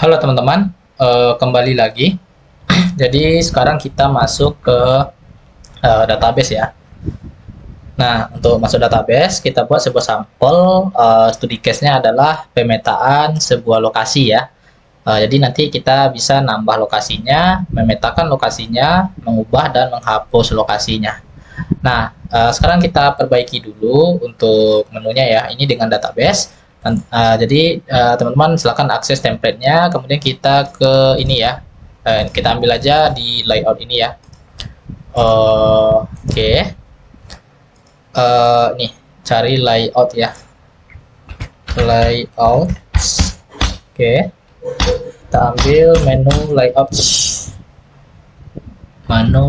Halo teman-teman, kembali lagi. Jadi sekarang kita masuk ke database ya. Nah, untuk masuk database, kita buat sebuah sampel. Studi case-nya adalah pemetaan sebuah lokasi ya. Jadi nanti kita bisa nambah lokasinya, memetakan lokasinya, mengubah dan menghapus lokasinya. Nah, sekarang kita perbaiki dulu untuk menunya ya. Ini dengan database. Jadi teman-teman silakan akses template-nya. Kemudian kita ke ini ya. Kita ambil aja di layout ini ya. Oke. Nih, cari layout ya. Layout. Oke. Kita ambil menu layout. Menu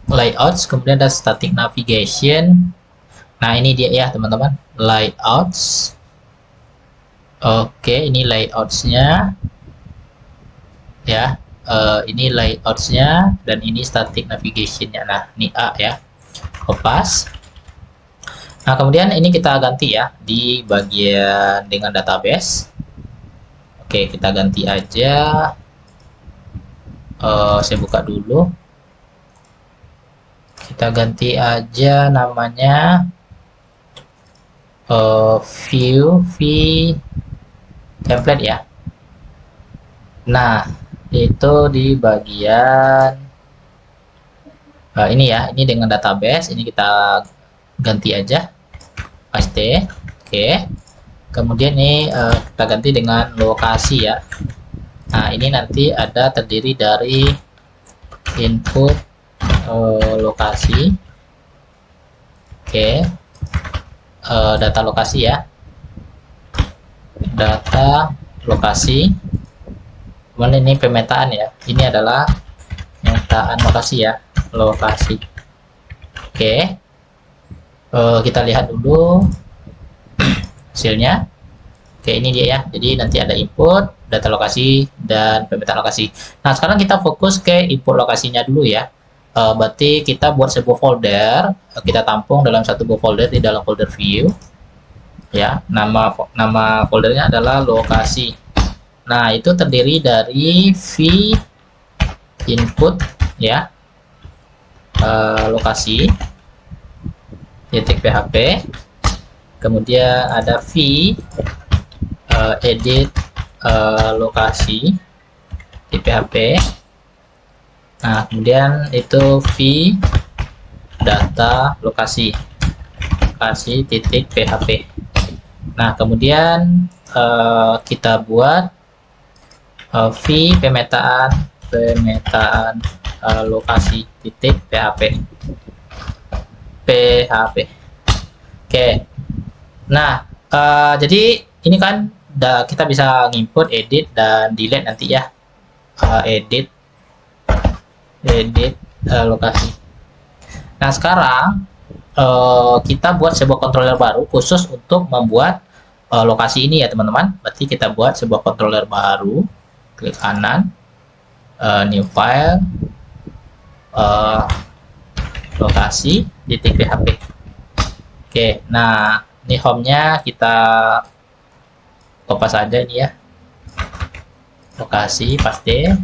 layouts, kemudian ada static navigation. Nah, ini dia ya teman-teman, layouts. Oke, ini layoutsnya ya. Ini layoutsnya dan ini static navigationnya. Nah, ini A ya, kopas. Nah, kemudian ini kita ganti ya di bagian dengan database. Oke, kita ganti aja. Saya buka dulu. Kita ganti aja namanya view v template ya. Nah, itu di bagian ini ya, ini dengan database. Ini kita ganti aja paste. Oke, kemudian ini kita ganti dengan lokasi ya. Nah, ini nanti ada terdiri dari input lokasi. Oke, data lokasi ya, data lokasi. Kemudian ini pemetaan ya, ini adalah pemetaan lokasi ya, lokasi. Oke, kita lihat dulu hasilnya. Oke, ini dia ya. Jadi nanti ada input, data lokasi, dan pemetaan lokasi. Nah, sekarang kita fokus ke input lokasinya dulu ya. Berarti kita buat sebuah folder, kita tampung dalam satu buah folder di dalam folder view. Ya, nama foldernya adalah lokasi. Nah, itu terdiri dari v input ya, lokasi titik php, kemudian ada v edit lokasi di php. Nah, kemudian itu v data lokasi titik php. Nah, kemudian kita buat v pemetaan lokasi titik php. Oke. Nah, jadi ini kan kita bisa nginput, edit, dan delete nanti ya. Edit lokasi. Nah, sekarang kita buat sebuah controller baru khusus untuk membuat lokasi ini ya teman-teman. Berarti kita buat sebuah controller baru, klik kanan, new file, lokasi titik php. Oke, nah ini home-nya kita kopas aja ini ya, lokasi paste.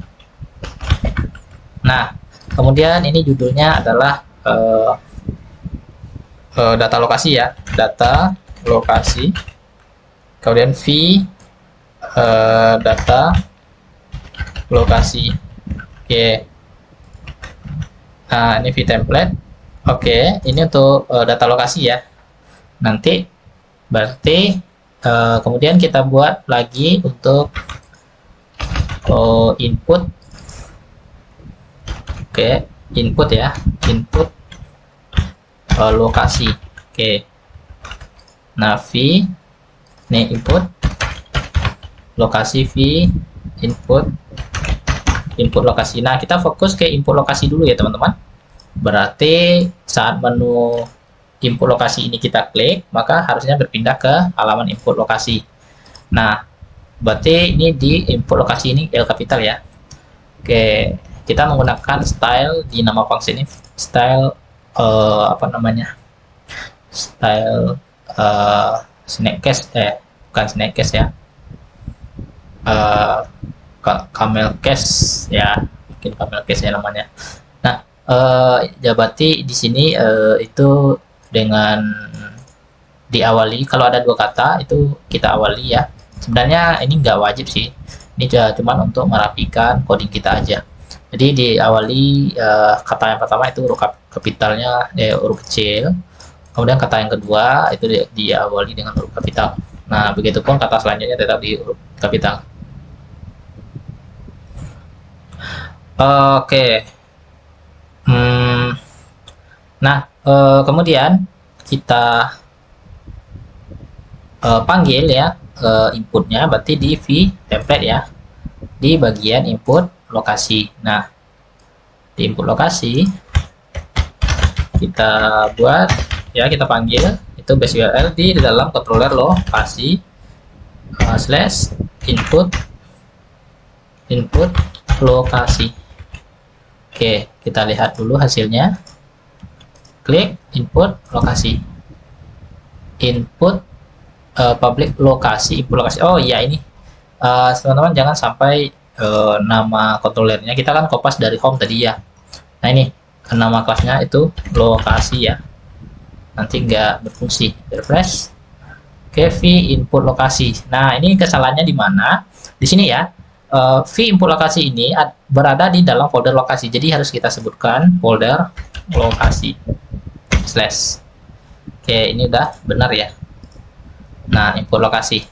Nah, kemudian ini judulnya adalah data lokasi ya, data lokasi. Kemudian v data lokasi. Oke. Nah, ini v template. Oke, ini untuk data lokasi ya. Nanti berarti kemudian kita buat lagi untuk input. Oke, input ya, input lokasi. Oke. Nah, v ini input lokasi, v input lokasi. Nah, kita fokus ke input lokasi dulu ya teman-teman. Berarti saat menu input lokasi ini kita klik, maka harusnya berpindah ke halaman input lokasi. Nah, berarti ini di input lokasi ini L capital ya. Oke, kita menggunakan style di nama function ini, style apa namanya, style snapcase, bukan snapcase ya, uh, camel case ya, mungkin camel case ya namanya. Nah, ya berarti di sini itu dengan diawali, kalau ada dua kata itu kita awali ya. Sebenarnya ini nggak wajib sih, ini cuman untuk merapikan coding kita aja. Jadi diawali kata yang pertama itu huruf kapitalnya, huruf kecil. Kemudian kata yang kedua itu diawali dengan huruf kapital. Nah, begitupun kata selanjutnya tetap di huruf kapital. Oke. Nah, kemudian kita panggil ya inputnya, berarti di v template ya, di bagian input lokasi. Nah, di input lokasi kita buat ya, kita panggil itu base URL di dalam controller lokasi slash input lokasi. Oke, kita lihat dulu hasilnya. Klik input lokasi, input public lokasi, input lokasi. Oh iya, ini teman-teman jangan sampai nama kontrolernya, kita kan kopas dari home tadi ya. Nah, ini nama kelasnya itu lokasi ya, nanti nggak berfungsi. Refresh. Oke, v input lokasi. Nah, ini kesalahannya di mana? Di sini ya, v input lokasi ini berada di dalam folder lokasi, jadi harus kita sebutkan folder lokasi slash. Oke, ini udah benar ya. Nah, input lokasi.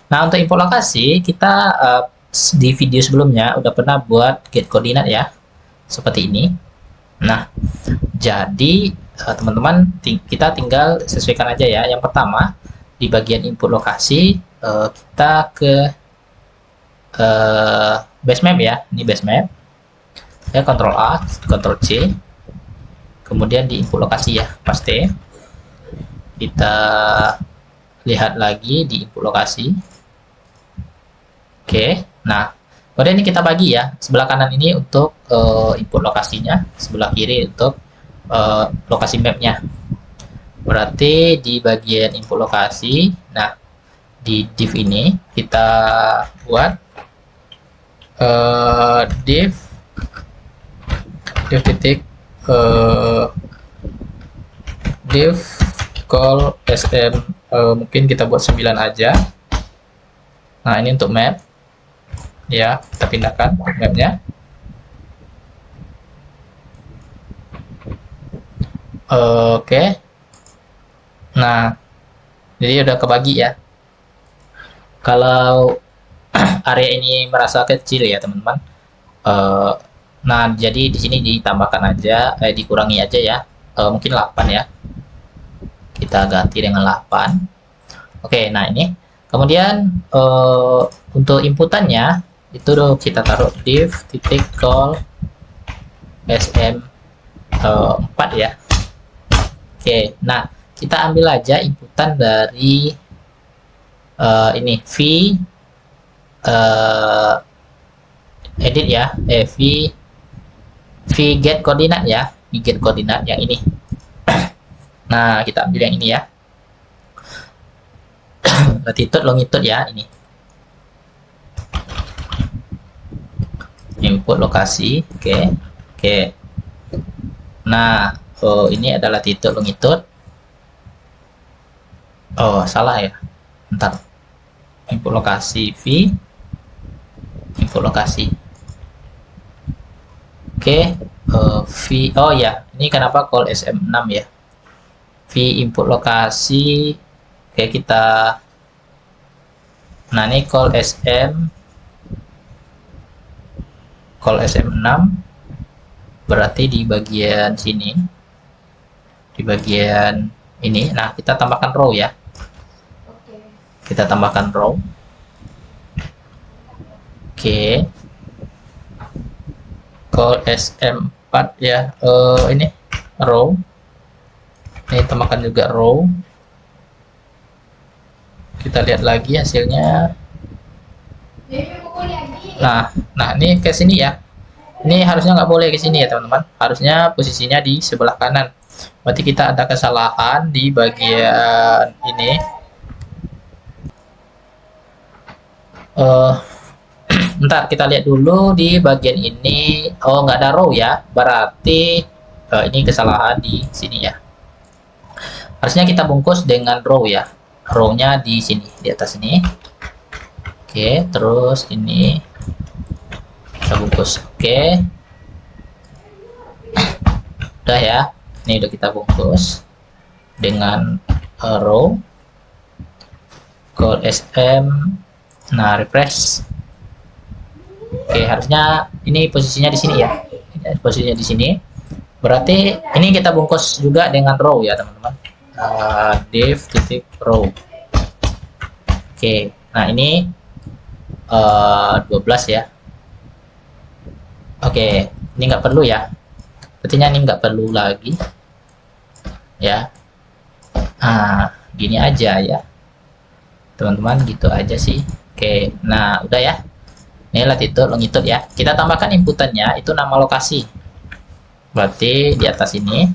Nah, untuk input lokasi kita di video sebelumnya udah pernah buat get koordinat ya, seperti ini. Nah, jadi teman-teman kita tinggal sesuaikan aja ya. Yang pertama di bagian input lokasi kita ke base map ya, ini base map ya, Ctrl A Ctrl C, kemudian di input lokasi ya, paste. Kita lihat lagi di input lokasi. Oke, nah kemudian ini kita bagi ya, sebelah kanan ini untuk input lokasinya, sebelah kiri untuk lokasi mapnya. Berarti di bagian input lokasi, nah di div ini kita buat div titik div call sm, mungkin kita buat 9 aja. Nah, ini untuk map ya, kita pindahkan mapnya. Oke. Nah, jadi udah kebagi ya. Kalau area ini merasa kecil ya teman-teman, nah jadi di sini ditambahkan aja, dikurangi aja ya, mungkin 8 ya, kita ganti dengan 8. Oke, nah ini kemudian untuk inputannya itu kita taruh div titik call sm 4 ya. Oke, nah kita ambil aja inputan dari ini v edit ya, v get koordinat ya, v get koordinat yang ini. Nah, kita ambil yang ini ya, latitude longitude ya, ini input lokasi. Oke. Nah, ini adalah latitude longitude. Oh, salah ya, bentar. Input lokasi v input lokasi. Oke, v, oh ya, ini kenapa call sm6 ya, v input lokasi. Oke, kita, nah ini call sm6 berarti di bagian sini, di bagian ini. Nah, kita tambahkan row ya, kita tambahkan row. Oke, call sm4 ya, ini row, ini tambahkan juga row. Kita lihat lagi hasilnya. Nah ini ke sini ya, ini harusnya nggak boleh ke sini ya teman-teman, harusnya posisinya di sebelah kanan. Berarti kita ada kesalahan di bagian ini. Bentar, kita lihat dulu di bagian ini. Oh, nggak ada row ya. Berarti ini kesalahan di sini ya. Harusnya kita bungkus dengan row ya. Row-nya di sini, di atas ini. Oke, terus ini kita bungkus. Oke. Udah ya. Ini udah kita bungkus dengan row. Call SM. Nah, refresh. Oke, harusnya ini posisinya di sini ya. Posisinya di sini. Berarti ini kita bungkus juga dengan row ya, teman-teman. Div titik row. Oke, nah ini 12 ya. Oke, ini nggak perlu ya. Sepertinya ini nggak perlu lagi ya. Gini aja ya, teman-teman, gitu aja sih. Oke, nah udah ya. Ini latitude, longitude ya. Kita tambahkan inputannya itu nama lokasi. Berarti di atas ini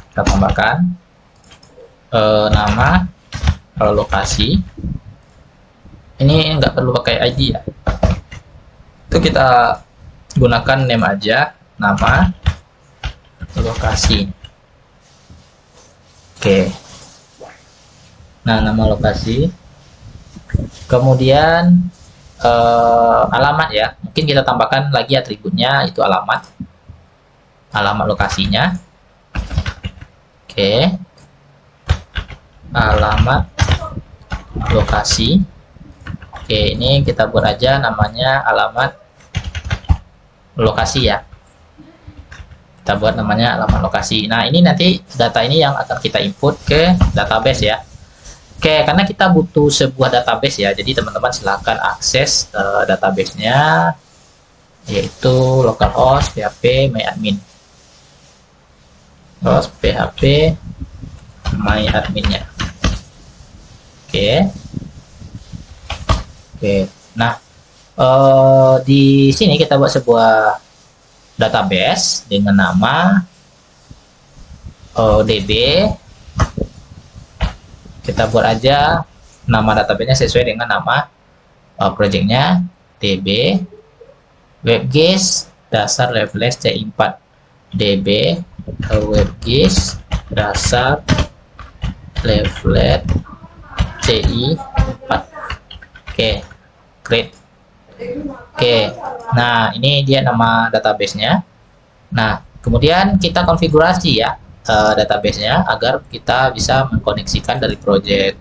kita tambahkan nama lokasi. Ini nggak perlu pakai ID ya. Itu kita gunakan name aja, nama lokasi. Oke. Nah, nama lokasi. Kemudian alamat ya. Mungkin kita tambahkan lagi atributnya, itu alamat. Alamat lokasinya. Oke. Alamat lokasi. Oke, ini kita buat aja namanya alamat lokasi ya. Kita buat namanya alamat lokasi. Nah, ini nanti data ini yang akan kita input ke database ya. Oke, karena kita butuh sebuah database ya, jadi teman-teman silahkan akses database-nya, yaitu localhost php myadmin. Host php myadmin-nya. Oke. Nah, di sini kita buat sebuah database dengan nama DB. Kita buat aja nama database-nya sesuai dengan nama project-nya, DB WebGIS dasar leveles CI4. DB WebGIS dasar levelet CI4. Oke, great. Oke, nah ini dia nama database-nya. Nah, kemudian kita konfigurasi ya database-nya agar kita bisa mengkoneksikan dari project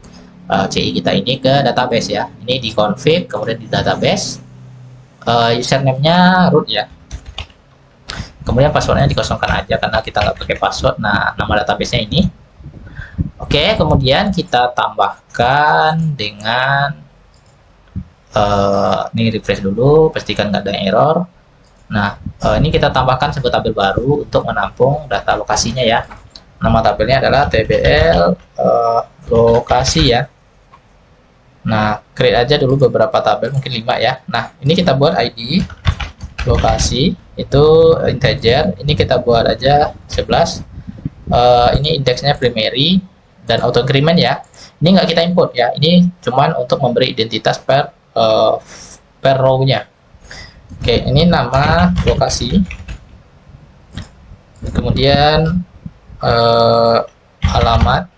CI kita ini ke database ya. Ini di config, kemudian di database, username-nya root ya. Kemudian passwordnya dikosongkan aja karena kita nggak pakai password. Nah, nama database-nya ini. Oke, kemudian kita tambahkan dengan ini refresh dulu, pastikan nggak ada error. Nah, ini kita tambahkan sebuah tabel baru untuk menampung data lokasinya ya. Nama tabelnya adalah tbl lokasi ya. Nah, create aja dulu beberapa tabel, mungkin 5 ya. Nah, ini kita buat ID lokasi itu integer. Ini kita buat aja 11. Ini indeksnya primary dan auto increment ya. Ini nggak kita import ya. Ini cuman untuk memberi identitas per row-nya. Oke, ini nama lokasi. Kemudian alamat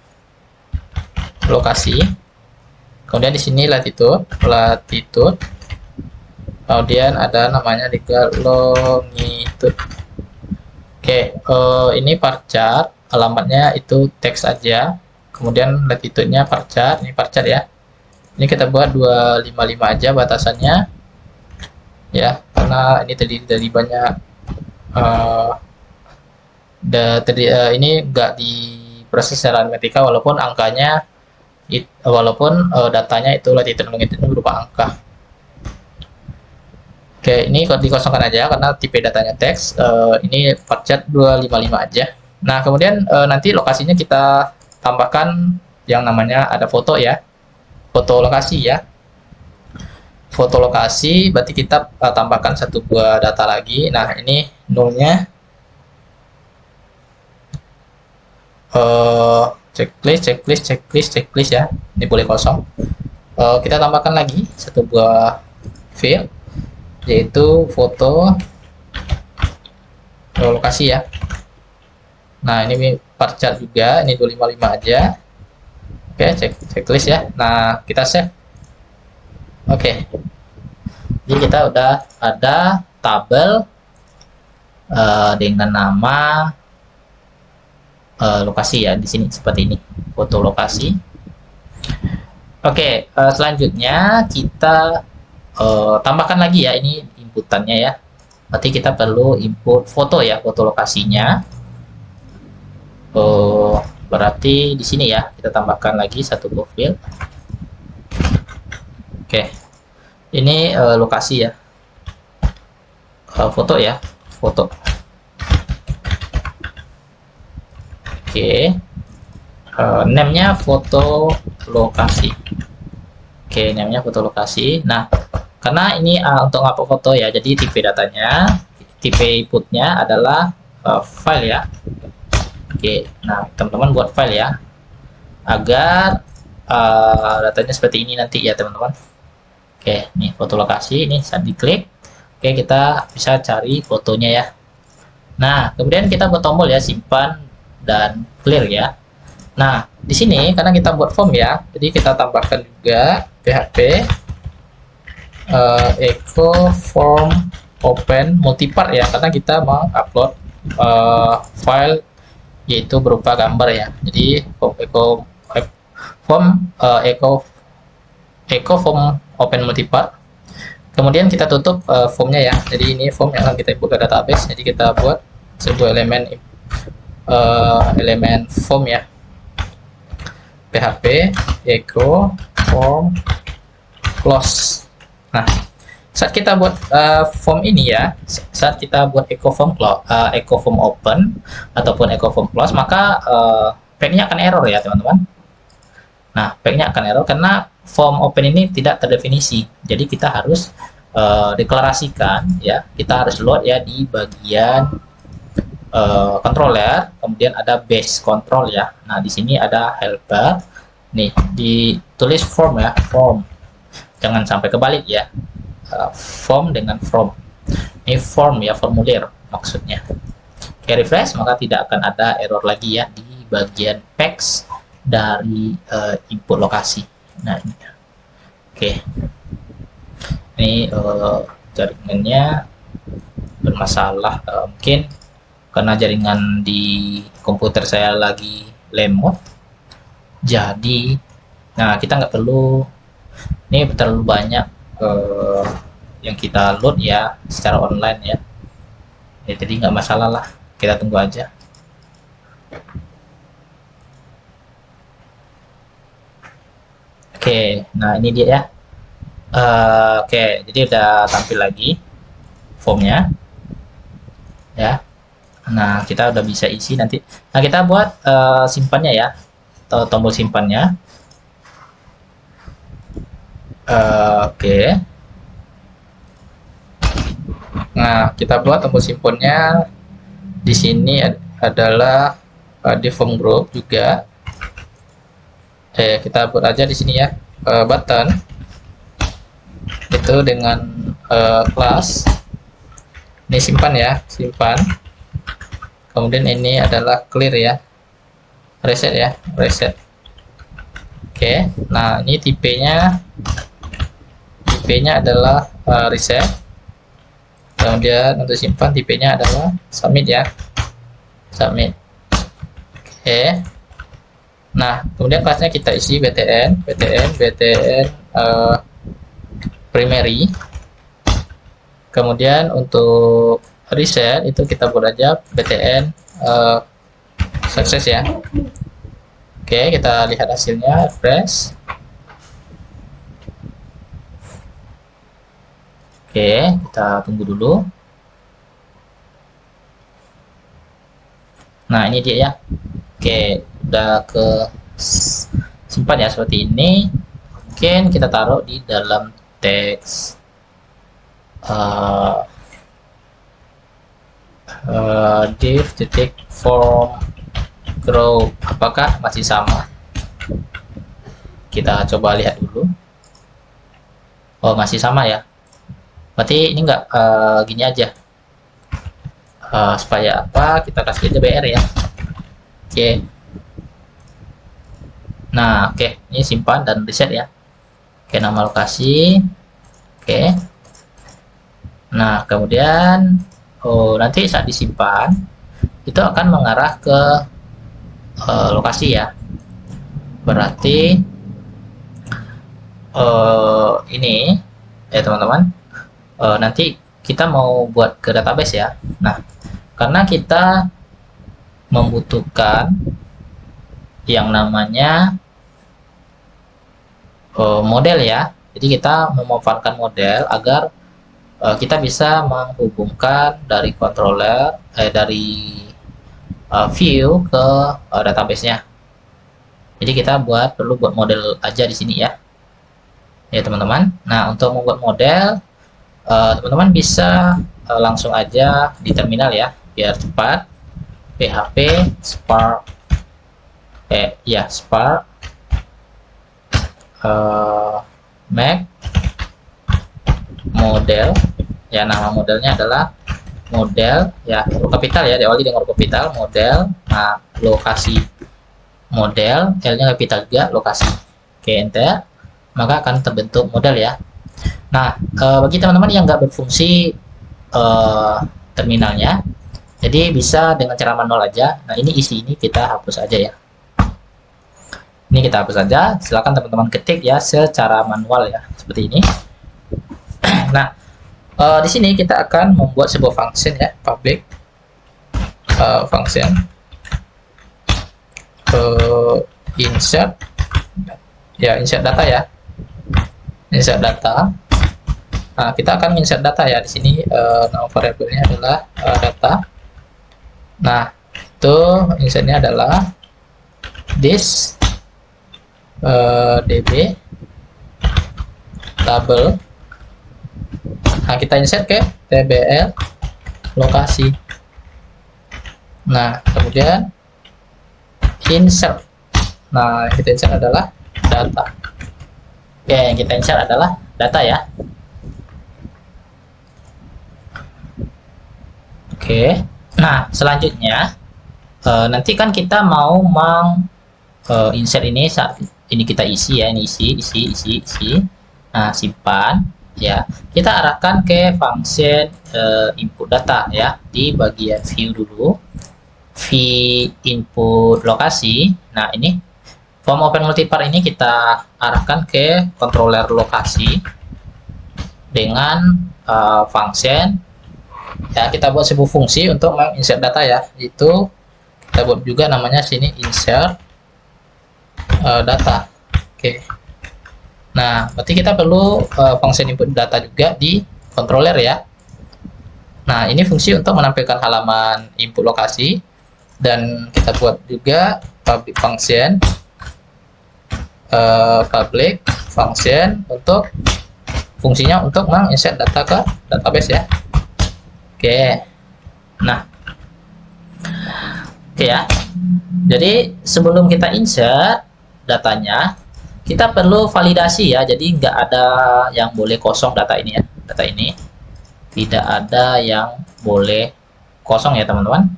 lokasi. Kemudian di sini latitude. Kemudian ada namanya juga longitude. Oke, ini varchar, alamatnya itu teks aja. Kemudian latitude-nya varchar, ini varchar ya. Ini kita buat 255 aja batasannya ya, karena ini terdiri dari banyak ini enggak diproses secara matematika, walaupun angkanya datanya itu latitude longitude berupa angka. Oke, ini dikosongkan aja karena tipe datanya teks. Ini varchar 255 aja. Nah, kemudian nanti lokasinya kita tambahkan yang namanya ada foto ya. Foto lokasi ya. Foto lokasi berarti kita tambahkan satu buah data lagi. Nah, ini nolnya checklist ya. Ini boleh kosong. Kita tambahkan lagi satu buah field. yaitu foto lokasi ya. Nah, ini part chart juga, ini 255 aja. Oke, checklist ya. Nah, kita save. Oke. Jadi kita udah ada tabel dengan nama lokasi ya di sini seperti ini, foto lokasi. Oke, selanjutnya kita tambahkan lagi ya, ini inputannya ya. Berarti kita perlu input foto ya, foto lokasinya. Berarti di sini ya kita tambahkan lagi satu profil. Oke, ini lokasi ya, foto ya, foto. Oke, name-nya foto lokasi. Oke, name-nya foto lokasi. Nah, karena ini untuk ngupload foto ya, jadi tipe datanya, tipe inputnya adalah file ya. Oke, nah teman-teman buat file ya, agar datanya seperti ini nanti ya teman-teman. Oke, nih foto lokasi, ini saat diklik, oke kita bisa cari fotonya ya. Nah, kemudian kita buat tombol ya, simpan dan clear ya. Nah, di sini karena kita buat form ya, jadi kita tambahkan juga PHP echo form open multipart ya, karena kita mau upload file yaitu berupa gambar ya. Jadi echo form open multipart. Kemudian kita tutup formnya ya. Jadi ini form yang akan kita input ke database. Jadi kita buat sebuah elemen form ya, PHP echo form close. Nah, saat kita buat form ini ya, saat kita buat echo form open ataupun echo form close, maka packnya akan error ya teman-teman. Nah, packnya akan error karena form open ini tidak terdefinisi. Jadi kita harus deklarasikan ya, kita harus load ya di bagian controller, kemudian ada base control ya. Nah, di sini ada helper. Nih, ditulis form ya, form. Jangan sampai kebalik ya. Form dengan from. Ini form ya, formulir maksudnya. Oke, refresh, maka tidak akan ada error lagi ya di bagian text dari input lokasi. Nah, ini. Oke. Ini jaringannya bermasalah, mungkin karena jaringan di komputer saya lagi lemot. Jadi, nah kita nggak perlu, ini terlalu banyak yang kita load ya secara online ya. Jadi nggak masalah lah, kita tunggu aja. Oke, nah ini dia ya. Oke, jadi udah tampil lagi formnya ya. Nah, kita udah bisa isi nanti. Nah, kita buat simpannya ya, tombol simpannya. Oke. Nah, kita buat tombol simpannya di sini adalah di form group juga. Kita buat aja di sini ya, button itu dengan kelas. Ini simpan ya, simpan. Kemudian ini adalah clear ya, reset ya, reset. Oke, nah ini tipenya adalah reset. Kemudian untuk simpan tipenya adalah submit ya, submit. Oke, nah kemudian kelasnya kita isi btn primary. Kemudian untuk reset itu kita buat aja btn success ya. Oke, kita lihat hasilnya, refresh. Oke, kita tunggu dulu. Nah, ini dia ya. Oke, udah ke simpan ya seperti ini. Mungkin kita taruh di dalam teks div titik form group. Apakah masih sama? Kita coba lihat dulu. Oh, masih sama ya. Berarti ini enggak gini aja. Supaya apa? Kita kasih aja BR ya. Oke. Nah, oke, ini simpan dan reset ya. Oke, nama lokasi. Oke. Nah, kemudian nanti saat disimpan itu akan mengarah ke lokasi ya. Berarti ini ya teman-teman, nanti kita mau buat ke database ya. Nah, karena kita membutuhkan yang namanya model ya, jadi kita memanfaatkan model agar kita bisa menghubungkan dari controller dari view ke database-nya. Jadi kita perlu buat model aja di sini ya. Ya teman-teman. Nah, untuk membuat model teman-teman bisa langsung aja di terminal ya, biar cepat. PHP Spark Spark make model ya, nama modelnya adalah model ya, huruf kapital ya, diawali dengan huruf kapital model. Nah, lokasi model, L-nya kapital juga, lokasi. Oke, enter, maka akan terbentuk model ya. Nah, bagi teman-teman yang nggak berfungsi terminalnya, jadi bisa dengan cara manual aja. Nah, ini isi ini kita hapus aja ya. Ini kita hapus saja. Silakan teman-teman ketik ya secara manual ya, seperti ini. Nah, di sini kita akan membuat sebuah function ya, public function insert ya, insert data ya, insert data. Nah, kita akan insert data ya di sini. Nama variabelnya adalah data. Nah, itu insertnya adalah this db table. Nah, kita insert ke tbl lokasi. Nah, kemudian insert. Nah, yang kita insert adalah data. Oke, yang kita insert adalah data ya. Oke. Nah, selanjutnya nanti kan kita mau insert ini, saat ini kita isi ya, ini isi. Nah, simpan ya. Kita arahkan ke function input data ya, di bagian view dulu. View input lokasi. Nah, ini form open multipart ini kita arahkan ke controller lokasi dengan function ya. Kita buat sebuah fungsi untuk menginsert data ya, itu kita buat juga namanya sini insert data. Oke. Nah, berarti kita perlu function input data juga di controller ya. Nah, ini fungsi untuk menampilkan halaman input lokasi, dan kita buat juga public function untuk fungsinya untuk menginsert data ke database ya. Oke. Nah, oke ya. Jadi sebelum kita insert datanya, kita perlu validasi ya. Jadi nggak ada yang boleh kosong data ini ya. Data ini tidak ada yang boleh kosong ya teman-teman.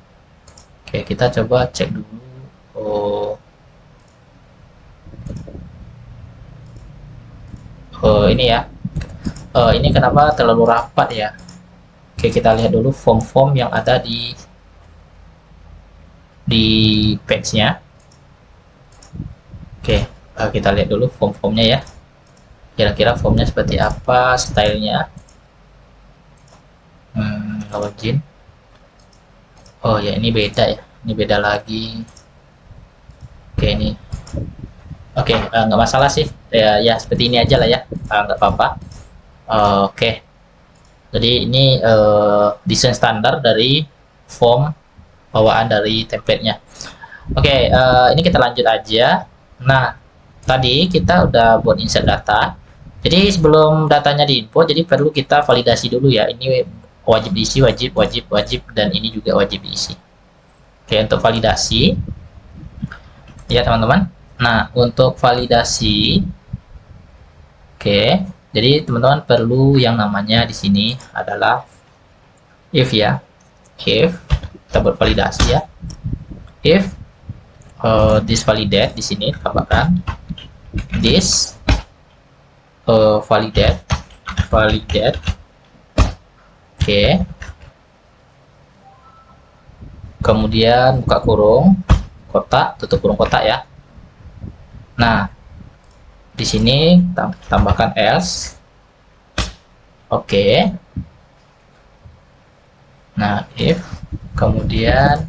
Oke, kita coba cek dulu. Ini ya. Ini kenapa terlalu rapat ya? Oke, kita lihat dulu form-form yang ada di page-nya. Oke, kita lihat dulu form-formnya ya. Kira-kira formnya seperti apa, stylenya. Login. Oh ya, ini beda ya. Ini beda lagi. Oke, ini. Oke, nggak masalah sih. Ya seperti ini aja lah ya. Nggak apa-apa. Oke. Jadi ini desain standar dari form bawaan dari template-nya. Oke, ini kita lanjut aja. Nah, tadi kita udah buat insert data. Jadi sebelum datanya diinput, jadi perlu kita validasi dulu ya. Ini wajib diisi, wajib, dan ini juga wajib diisi. Oke, untuk validasi ya teman-teman. Nah, untuk validasi, oke, Jadi teman-teman perlu yang namanya di sini adalah if ya. If kita buat validasi ya. If this validate di sini tambahkan this validate. Oke. Kemudian buka kurung kotak, tutup kurung kotak ya. Nah, di sini tambahkan else. Oke. Nah, if kemudian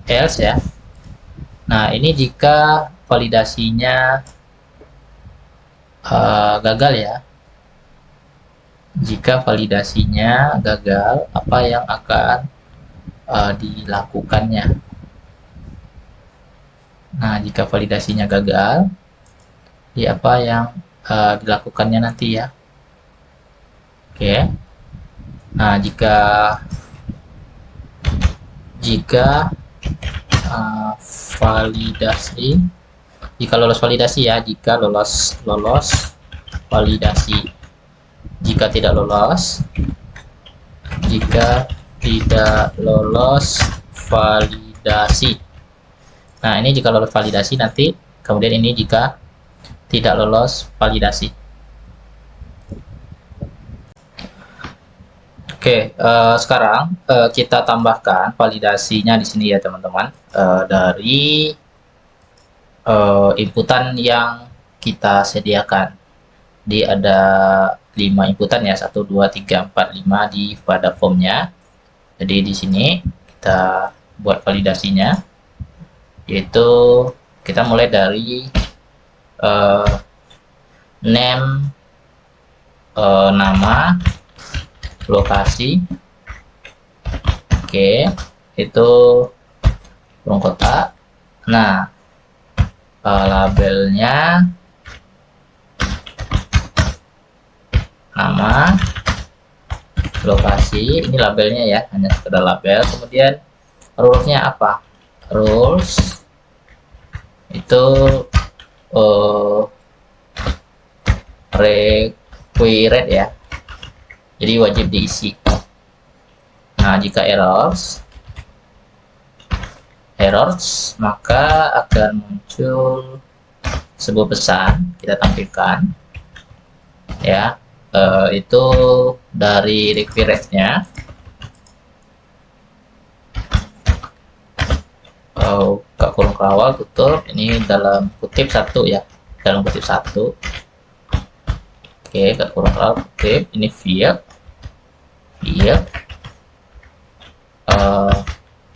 else ya. Nah, ini jika validasinya gagal ya. Jika validasinya gagal, apa yang akan dilakukannya? Nah, jika validasinya gagal, ya apa yang dilakukannya nanti ya? Oke. Nah, jika validasi, jika lolos validasi ya, jika lolos validasi. Jika tidak lolos validasi. Nah, ini jika lolos validasi nanti, kemudian ini jika tidak lolos validasi. Oke, sekarang kita tambahkan validasinya di sini ya teman-teman, dari inputan yang kita sediakan. Di ada 5 inputan ya, 1, 2, 3, 4, 5 pada formnya. Jadi di sini kita buat validasinya, yaitu kita mulai dari name, nama, lokasi. Oke, itu kurung kotak. Nah, labelnya nama, lokasi, ini labelnya ya, hanya sekedar label. Kemudian rulesnya apa? Rules itu required ya, jadi wajib diisi. Nah, jika errors maka akan muncul sebuah pesan, kita tampilkan ya. Itu dari required-nya. Buka kurung kawal, tutup. Ini dalam kutip 1 ya, dalam kutip 1. Oke, buka kurung kawal, kutip. Ini field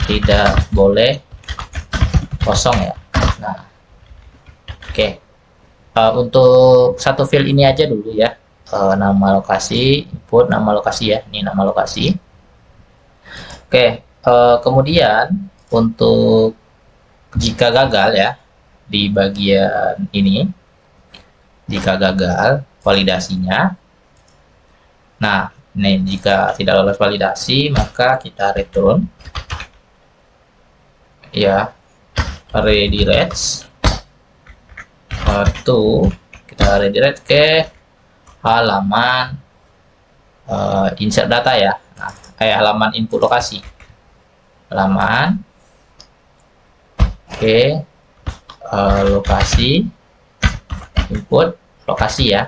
tidak boleh kosong ya. Nah, oke. Untuk satu field ini aja dulu ya. Nama lokasi, input nama lokasi ya, ini nama lokasi. Oke, kemudian untuk jika gagal ya di bagian ini, jika gagal validasinya, nah ini jika tidak lolos validasi maka kita return ya, redirect kita redirect ke halaman insert data ya. Nah, halaman input lokasi, halaman lokasi, input lokasi ya.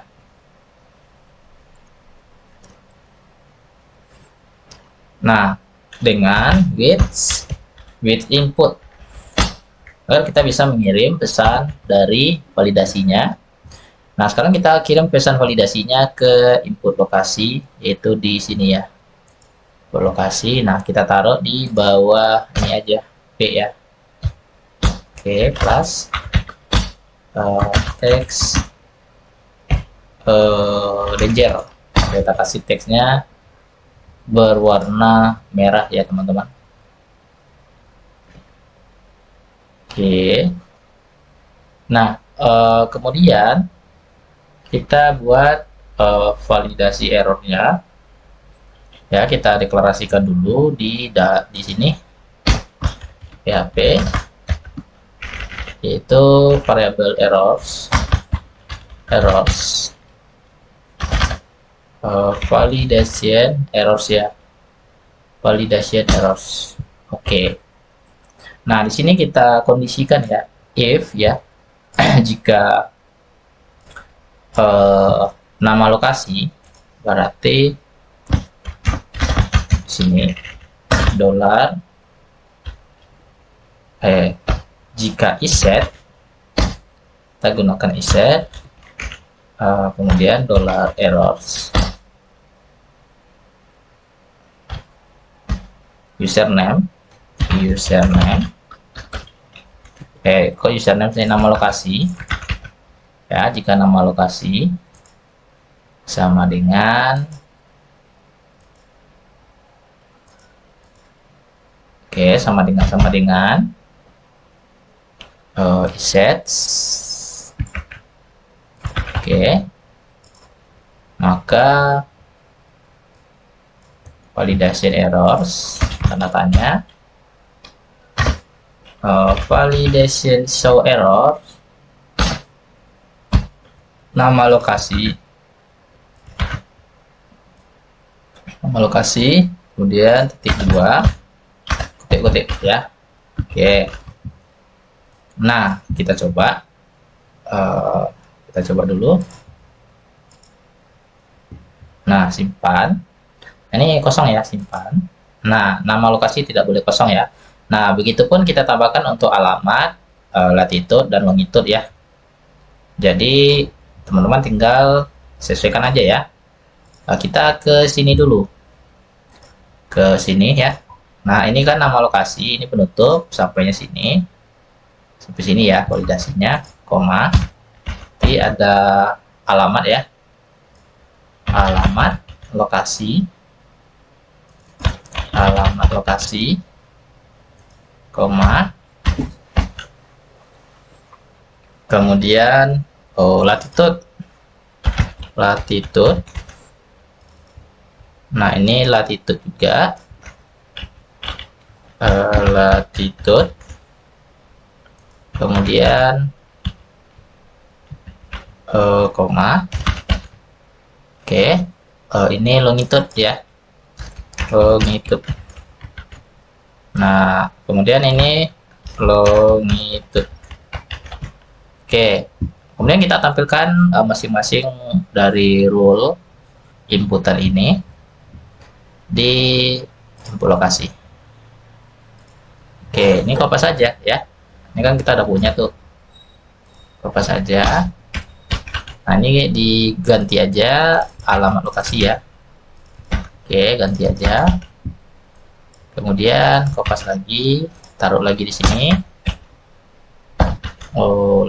Nah, dengan with input, agar kita bisa mengirim pesan dari validasinya. Nah, sekarang kita kirim pesan validasinya ke input lokasi, yaitu di sini ya, lokasi. Nah, kita taruh di bawah ini aja, P ya. Oke, plus teks Ranger. Kita kasih teksnya berwarna merah ya teman-teman. Oke. Nah, kemudian kita buat validasi errornya ya, kita deklarasikan dulu di sini PHP, yaitu variable errors. errors, validation errors ya, validation errors. Oke. Nah, di sini kita kondisikan ya, if ya, jika nama lokasi berarti di sini dolar jika iset, kita gunakan iset, kemudian dolar errors, username, kok username ini nama lokasi ya, jika nama lokasi sama dengan sama dengan assets. Maka validation errors tanda tanya, validation show error, nama lokasi, kemudian titik 2 kutip ya. Nah, kita coba dulu. Nah, simpan. Ini kosong ya, simpan. Nah, nama lokasi tidak boleh kosong ya. Nah, begitupun kita tambahkan untuk alamat, latitude dan longitude ya. Jadi, teman-teman tinggal sesuaikan aja ya. Kita ke sini dulu. Ke sini ya. Nah, ini kan nama lokasi, ini penutup, sampainya sini. Sampai sini ya, validasinya, koma. Nanti ada alamat ya. Alamat lokasi, koma, kemudian latitude. Nah, ini latitude juga, latitude, kemudian koma. Ini longitude ya, longitude. Nah, kemudian ini longitude. Kemudian kita tampilkan masing-masing dari rule inputan ini di input lokasi. Ini kopas saja ya. Ini kan kita udah punya tuh, kopas saja. Nah, ini diganti aja alamat lokasi ya. Ganti aja. Kemudian kopas lagi, taruh lagi di sini.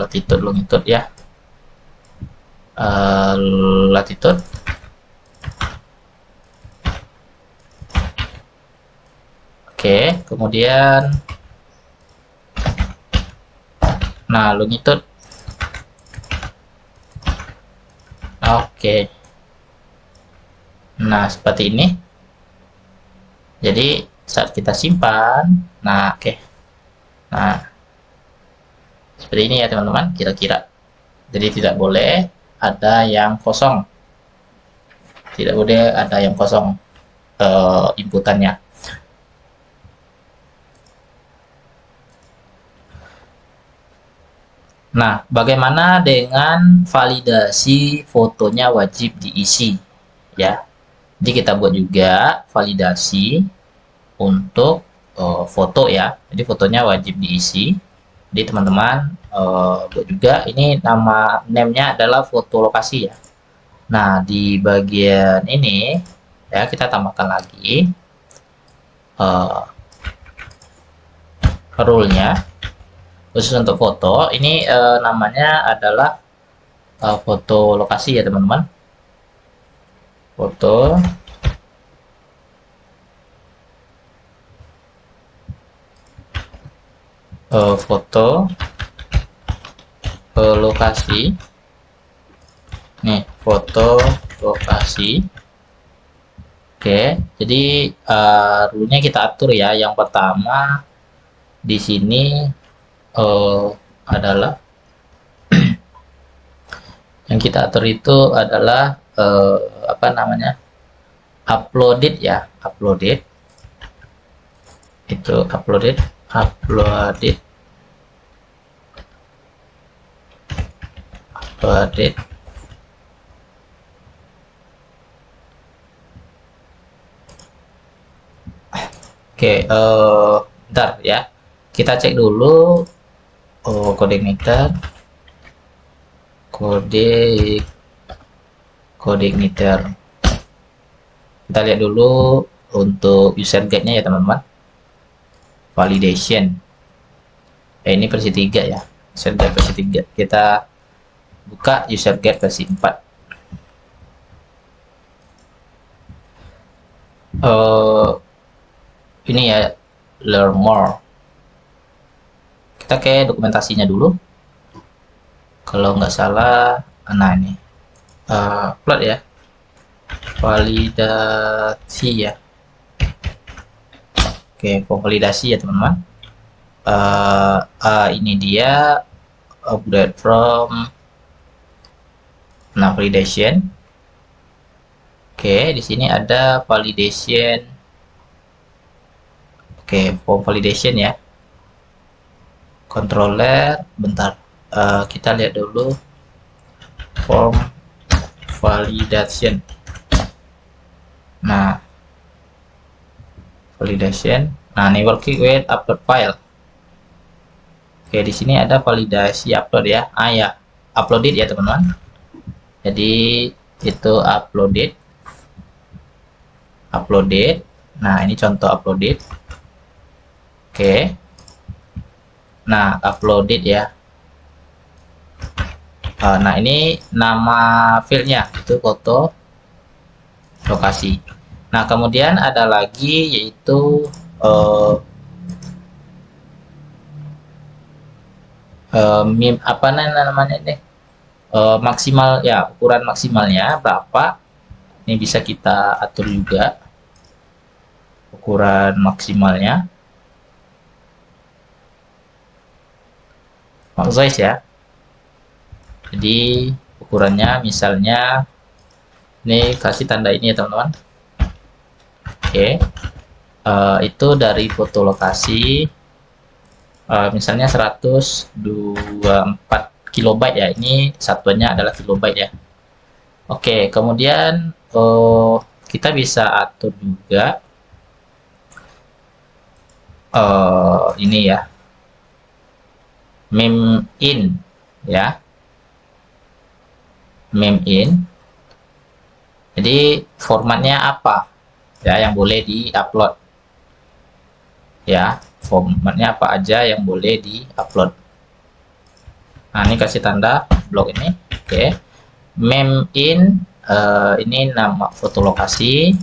Latitude, longitude ya. Latitude. Kemudian nah, longitude. Nah, seperti ini. Jadi saat kita simpan, nah nah seperti ini ya teman-teman, kira-kira. Jadi tidak boleh ada yang kosong, inputannya. Nah, bagaimana dengan validasi fotonya wajib diisi ya. Jadi kita buat juga validasi untuk foto ya. Jadi fotonya wajib diisi. Jadi teman-teman buat juga, ini name-nya adalah foto lokasi ya. Nah, di bagian ini ya kita tambahkan lagi rule-nya. Khusus untuk foto, ini namanya adalah foto lokasi ya teman-teman. Foto lokasi. Nih, foto lokasi. Jadi rule-nya kita atur ya. Yang pertama di sini adalah Yang kita atur itu adalah apa namanya, uploaded ya, uploaded itu uploaded uploaded uploaded. Oke, bentar ya, kita cek dulu. Kode igniter, kode igniter. Kita lihat dulu untuk user guide-nya ya teman-teman. Validation. Ini versi 3 ya. User guide versi 3. Kita buka user guide versi 4. Ini ya, learn more. Kita ke dokumentasinya dulu. Kalau nggak salah, nah ini upload ya, validasi ya. Oke, validasi ya teman-teman. Ini dia update from, nah validation. Oke, di sini ada validation. Oke, form validation ya. Controller, bentar. Kita lihat dulu form validation. Nah, validation. Nah, ini working with upload file. Oke, di sini ada validasi upload ya. Ya, uploaded ya teman-teman. Jadi itu uploaded. Nah, ini contoh uploaded. Oke. Nah, uploaded ya. Nah, ini nama filenya itu foto lokasi. Nah, kemudian ada lagi yaitu apa namanya ini, maksimal ya, ukuran maksimalnya berapa. Ini bisa kita atur juga ukuran maksimalnya. Max size ya. Jadi ukurannya misalnya ini kasih tanda ini ya teman-teman. Oke, itu dari foto lokasi, misalnya 124 kilobyte ya. Ini satuannya adalah kilobyte ya. Oke, kemudian kita bisa atur juga ini ya, mem in ya, mem in. Jadi formatnya apa ya yang boleh di-upload ya, formatnya apa aja yang boleh di-upload. Nah, ini kasih tanda blok ini. Oke, mem in, ini nama foto lokasi.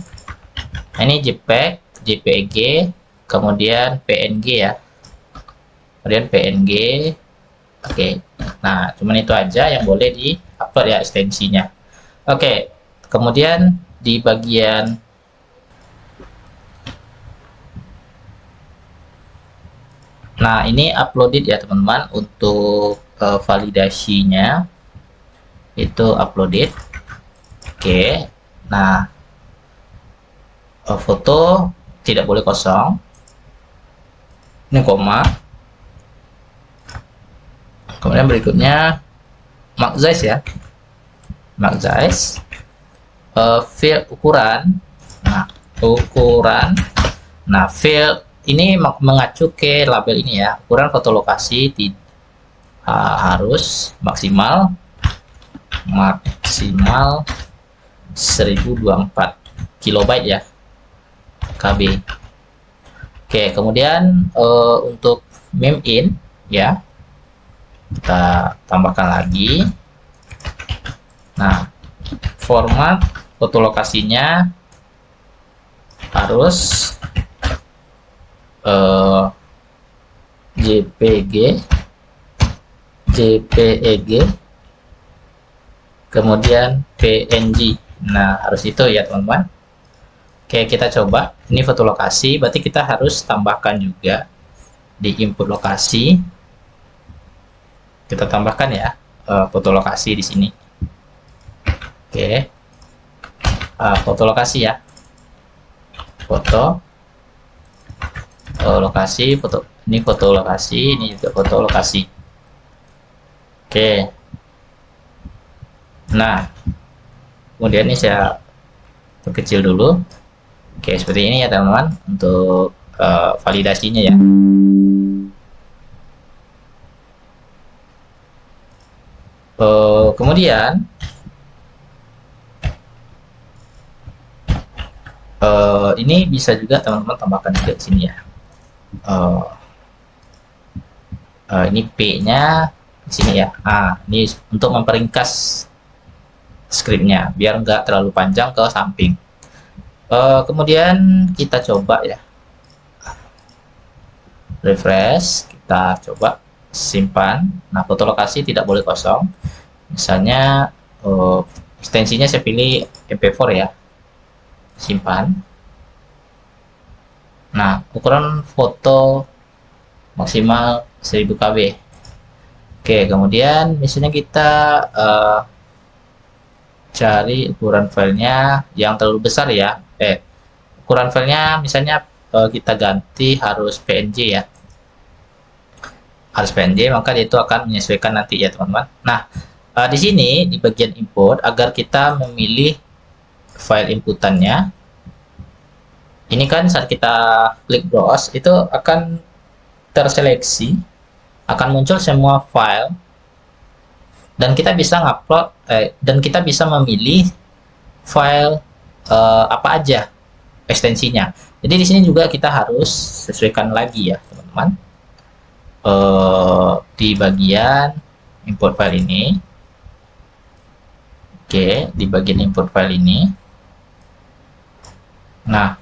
Nah, ini JPEG, JPG, kemudian PNG ya, kemudian PNG. Oke, nah cuman itu aja yang boleh di-upload ya ekstensinya. Oke, kemudian di bagian nah ini uploaded ya teman-teman. Untuk validasinya itu uploaded. Oke, nah foto tidak boleh kosong, ini koma. Kemudian berikutnya max size ya, max size, field ukuran. Nah, ukuran, nah field ini mengacu ke label ini ya. Ukuran foto lokasi harus maksimal 1024 kilobyte ya, KB. Oke, kemudian untuk mem in ya, kita tambahkan lagi. Nah, format foto lokasinya harus JPG, JPEG, kemudian PNG. Nah, harus itu ya teman-teman. Oke, kita coba. Ini foto lokasi, berarti kita harus tambahkan juga di input lokasi. Kita tambahkan ya foto lokasi di sini. Oke, foto lokasi ya, foto lokasi, foto ini, foto lokasi ini juga foto lokasi. Oke, nah kemudian ini saya perkecil dulu. Oke, seperti ini ya teman-teman untuk validasinya ya. Kemudian ini bisa juga teman-teman tambahkan juga di sini ya. Ini P-nya di sini ya. Ini untuk memperingkas skripnya biar nggak terlalu panjang ke samping. Kemudian kita coba ya, refresh, kita coba simpan. Nah, foto lokasi tidak boleh kosong. Misalnya ekstensinya saya pilih MP4 ya, simpan. Nah, ukuran foto maksimal 1000 KB. Oke, kemudian misalnya kita cari ukuran filenya yang terlalu besar ya. Ukuran filenya misalnya kita ganti harus PNG ya, harus PNG, maka itu akan menyesuaikan nanti ya teman-teman. Nah, di sini di bagian import, agar kita memilih file inputannya, ini kan saat kita klik browse itu akan terseleksi, akan muncul semua file, dan kita bisa ngupload dan kita bisa memilih file apa aja ekstensinya. Jadi di sini juga kita harus sesuaikan lagi ya teman-teman, di bagian import file ini. Oke, di bagian import file ini, nah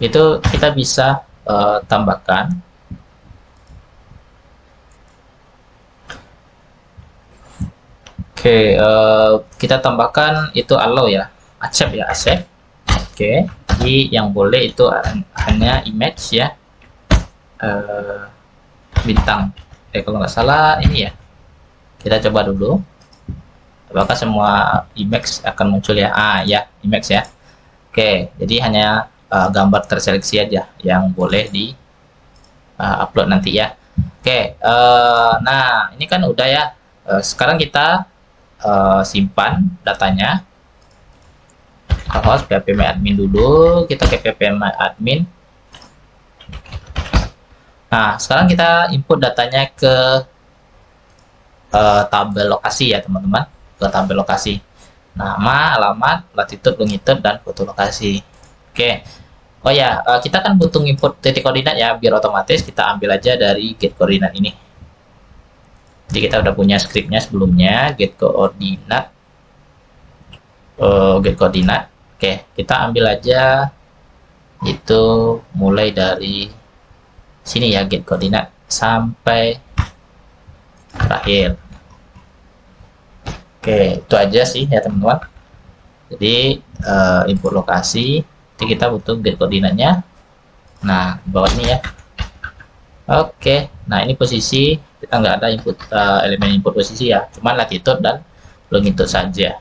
itu kita bisa tambahkan kita tambahkan itu allow ya, accept ya, accept. Oke, jadi yang boleh itu hanya image ya, bintang. Kalau nggak salah ini ya, kita coba dulu apakah semua image akan muncul ya. Ya, image ya. Oke, jadi hanya gambar terseleksi aja yang boleh di upload nanti ya. Oke, nah ini kan udah ya. Sekarang kita simpan datanya. Host php admin dulu, kita ke php admin. Nah, sekarang kita input datanya ke tabel lokasi ya teman-teman, ke tabel lokasi. Nama, alamat, latitude, longitude, dan foto lokasi. Oke. Oh ya, kita kan butuh input titik koordinat ya, biar otomatis kita ambil aja dari get koordinat ini. Jadi kita udah punya skripnya sebelumnya, get koordinat, get koordinat. Oke, kita ambil aja itu mulai dari sini ya, get koordinat sampai terakhir. Oke, itu aja sih ya teman-teman. Jadi input lokasi, jadi kita butuh get koordinatnya. Nah, di bawah ini ya. Oke, nah ini posisi, kita nggak ada input elemen input posisi ya, cuman latitude dan longitude saja.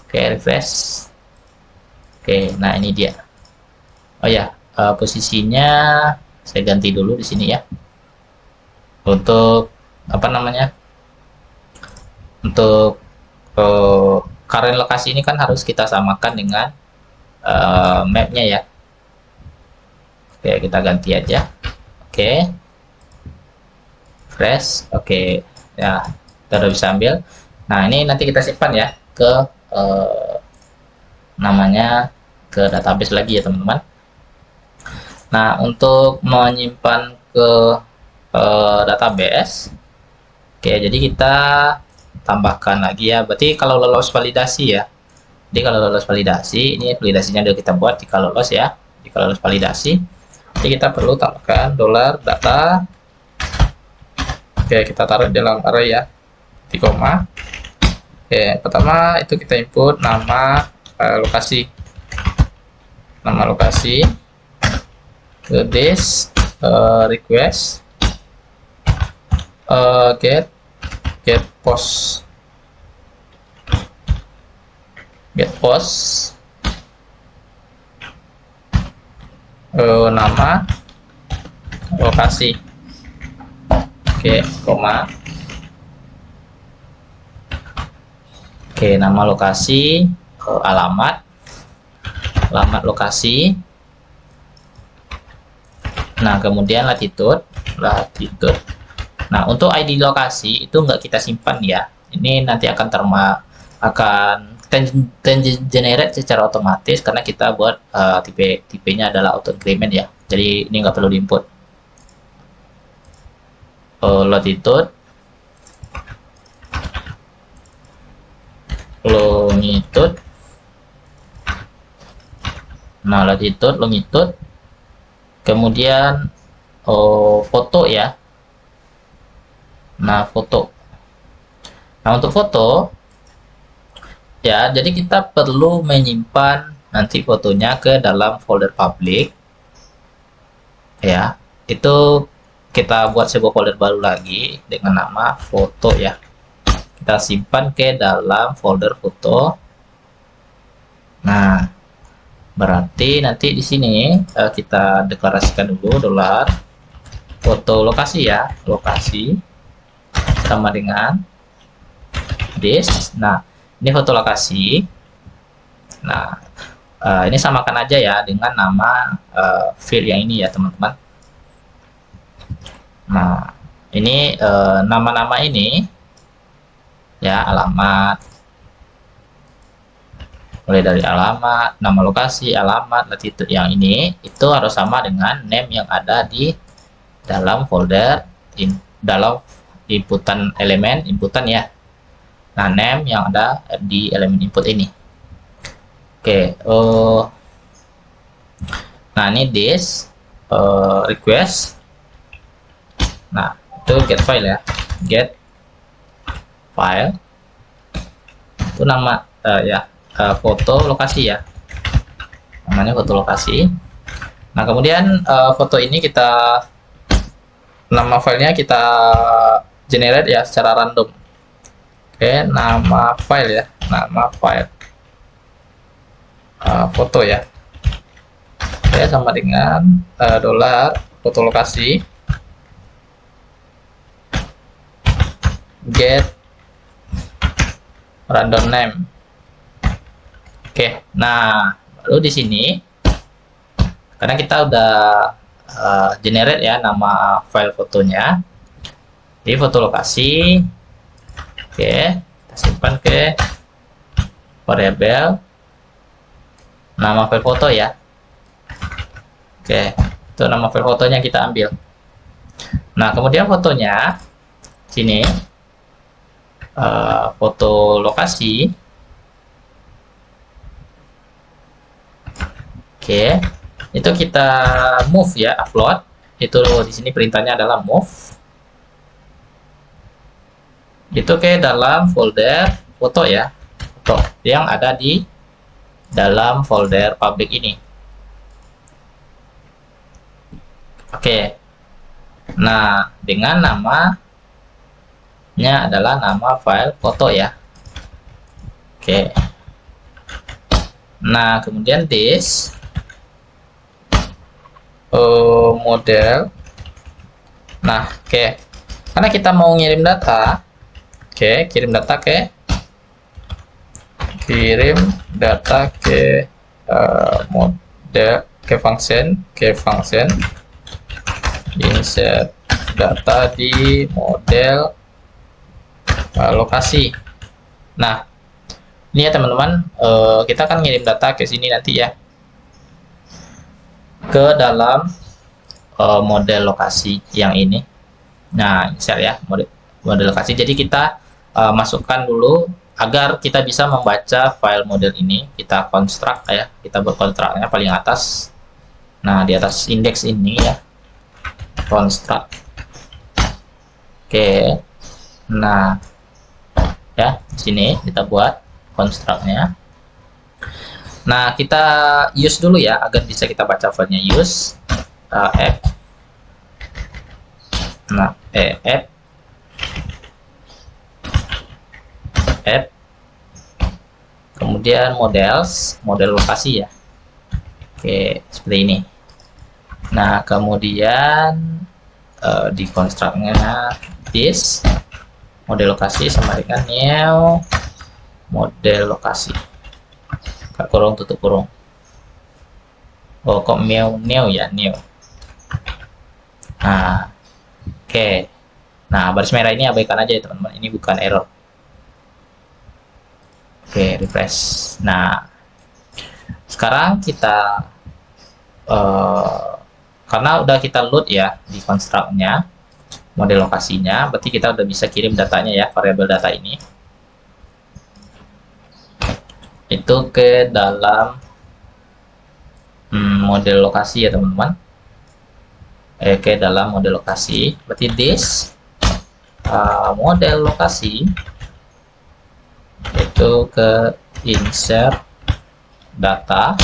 Oke, refresh. Oke, nah ini dia. Oh ya, posisinya saya ganti dulu di sini ya. Untuk apa namanya? Untuk current lokasi ini kan harus kita samakan dengan mapnya ya. Oke, kita ganti aja. Oke, fresh. Oke, ya kita udah bisa ambil. Nah, ini nanti kita simpan ya ke namanya ke database lagi ya teman-teman. Nah, untuk menyimpan ke database, oke, jadi kita tambahkan lagi ya. Berarti kalau lolos validasi ya. Jadi kalau lolos validasi, ini validasinya udah kita buat jika lolos ya. Jika lolos validasi, jadi kita perlu tambahkan $data. Oke, kita taruh di dalam array ya, di koma. Oke, pertama itu kita input nama lokasi, nama lokasi, ke this request get post. get post, nama, lokasi, oke, koma, oke, nama lokasi, alamat lokasi. Nah, kemudian latitude. Nah, untuk ID lokasi itu nggak kita simpan ya. Ini nanti akan generate secara otomatis karena kita buat tipenya adalah auto increment ya. Jadi ini nggak perlu diinput. Latitude, longitude. Nah, latitude, longitude. Kemudian foto ya. Nah, foto. Nah, untuk foto ya, jadi kita perlu menyimpan nanti fotonya ke dalam folder public. Ya, itu kita buat sebuah folder baru lagi dengan nama foto ya. Kita simpan ke dalam folder foto. Nah, berarti nanti di sini kita deklarasikan dulu dolar foto lokasi ya, lokasi sama dengan this. Nah, ini foto lokasi. Nah, ini samakan aja ya dengan nama field yang ini ya teman-teman. Nah, ini nama-nama ini ya, alamat, mulai dari alamat, nama lokasi, alamat, latitude yang ini itu harus sama dengan name yang ada di dalam folder dalam inputan elemen inputan ya. Nah, name yang ada di elemen input ini. Oke, nah ini this request. Nah, itu get file ya, get file itu nama ya, foto lokasi ya, namanya foto lokasi. Nah, kemudian foto ini kita, nama filenya kita generate ya secara random. Oke, nama file ya, nama file foto ya. Oke, sama dengan dolar foto lokasi get random name. Oke, nah baru di sini karena kita udah generate ya nama file fotonya, di foto lokasi. Oke, kita simpan ke variabel nama file foto ya. Oke, itu nama file fotonya kita ambil. Nah, kemudian fotonya sini foto lokasi. Oke, itu kita move ya, upload. Itu di sini perintahnya adalah move. Itu ke dalam folder foto ya, foto yang ada di dalam folder public ini. Oke, nah dengan namanya adalah nama file foto ya. Oke, nah kemudian this model. Nah, oke, karena kita mau ngirim data, oke, kirim data ke model, ke function insert data di model lokasi. Nah, ini ya teman-teman, kita akan ngirim data ke sini nanti ya, ke dalam model lokasi yang ini. Nah, insert ya model lokasi. Jadi kita masukkan dulu agar kita bisa membaca file model ini. Kita construct ya, kita buat constructnya paling atas. Nah, di atas indeks ini ya, construct. Oke, nah ya di sini kita buat constructnya. Nah, kita use dulu ya agar bisa kita baca filenya. Use add. Nah, add kemudian model lokasi ya. Oke, seperti ini. Nah, kemudian di construct-nya this model lokasi sama dengan new model lokasi. Buka kurung, tutup kurung. Oh, kok new ya, new. Nah, oke. Nah, baris merah ini abaikan aja ya teman-teman. Ini bukan error. Oke, refresh. Nah, sekarang kita karena udah kita load ya di construct-nya model lokasinya, berarti kita udah bisa kirim datanya ya, variabel data ini itu ke dalam model lokasi ya teman-teman. Ke dalam model lokasi, berarti this model lokasi itu ke insert data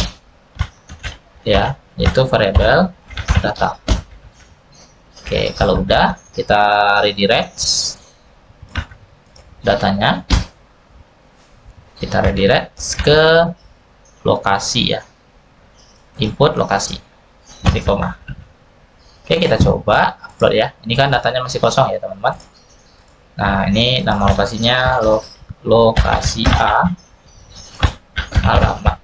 ya, itu variabel data. Oke, kalau udah kita redirect datanya, kita redirect ke lokasi ya, input lokasi di koma. Oke, kita coba upload ya. Ini kan datanya masih kosong ya teman-teman. Nah, ini nama lokasinya lokasi A, alamat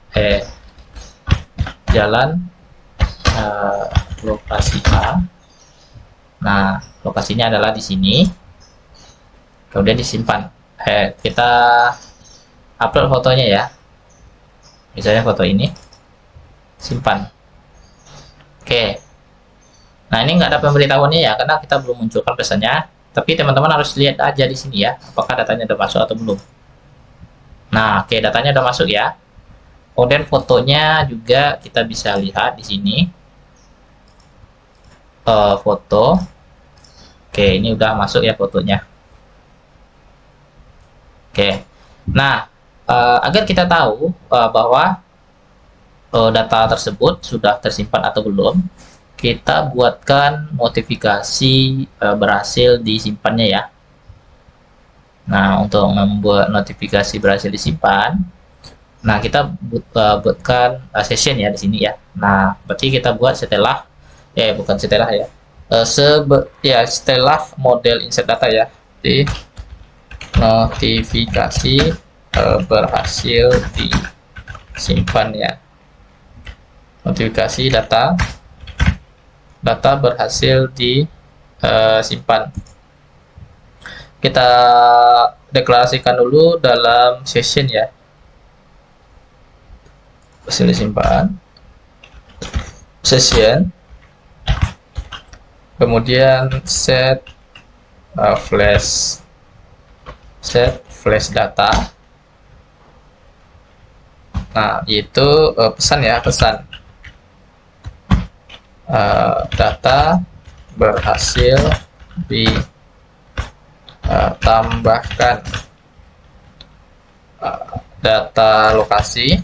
jalan lokasi A. Nah, lokasinya adalah di sini. Kemudian disimpan. Kita upload fotonya ya. Misalnya foto ini. Simpan. Oke. Nah, ini nggak ada pemberitahuannya ya, karena kita belum munculkan pesannya. Tapi teman-teman harus lihat aja di sini ya, apakah datanya udah masuk atau belum. Nah, oke, datanya udah masuk ya. Kemudian fotonya juga kita bisa lihat di sini. Foto. Oke, ini udah masuk ya fotonya. Oke. Nah, agar kita tahu bahwa data tersebut sudah tersimpan atau belum, kita buatkan notifikasi berhasil disimpannya ya. Nah, untuk membuat notifikasi berhasil disimpan, nah kita buatkan session ya di sini ya. Nah, berarti kita buat setelah bukan setelah ya. Setelah model insert data ya. Di notifikasi berhasil disimpan ya. Notifikasi data berhasil disimpan. Kita deklarasikan dulu dalam session ya. Hasil disimpan. Session. Kemudian set flash data. Nah, itu pesan ya, pesan. Data berhasil ditambahkan. Data lokasi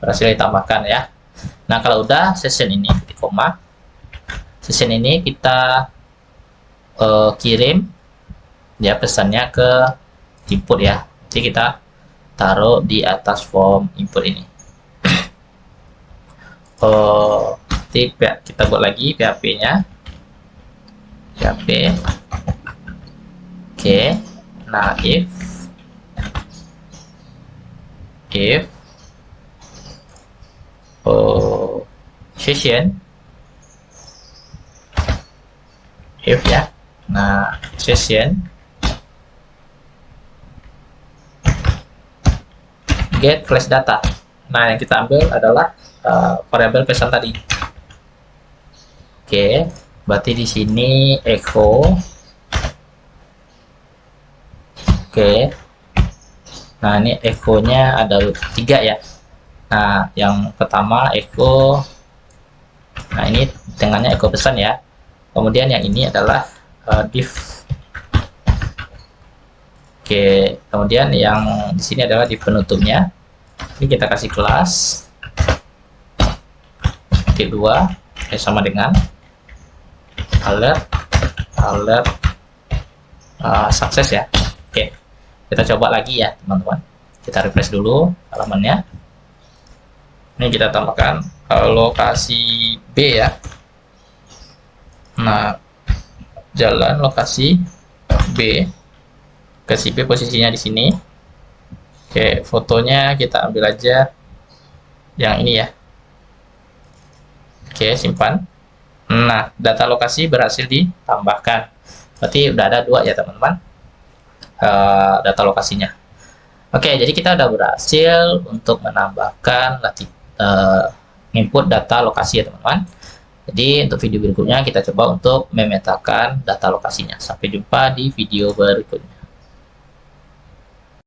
berhasil ditambahkan ya. Nah, kalau udah session ini di koma, session ini kita kirim ya pesannya ke input ya. Jadi kita taruh di atas form input ini. Kita buat lagi PHP-nya. PHP. Oke. Nah, if session if ya. Nah, session get flash data. Nah, yang kita ambil adalah variabel pesan tadi. Oke, berarti di sini echo. Oke. Nah, ini echo-nya ada 3 ya. Nah, yang pertama echo. Nah, ini tengahnya echo pesan ya. Kemudian yang ini adalah div. Oke, kemudian yang di sini adalah div penutupnya. Ini kita kasih kelas titik 2 sama dengan alert sukses ya. Oke, kita coba lagi ya teman-teman. Kita refresh dulu halamannya. Ini kita tambahkan lokasi B ya. Nah, jalan lokasi B. Lokasi B posisinya di sini. Oke, fotonya kita ambil aja yang ini ya. Oke, simpan. Nah, data lokasi berhasil ditambahkan. Berarti udah ada 2 ya teman-teman, data lokasinya. Oke, jadi kita udah berhasil untuk menambahkan input data lokasi ya teman-teman. Jadi untuk video berikutnya kita coba untuk memetakan data lokasinya. Sampai jumpa di video berikutnya.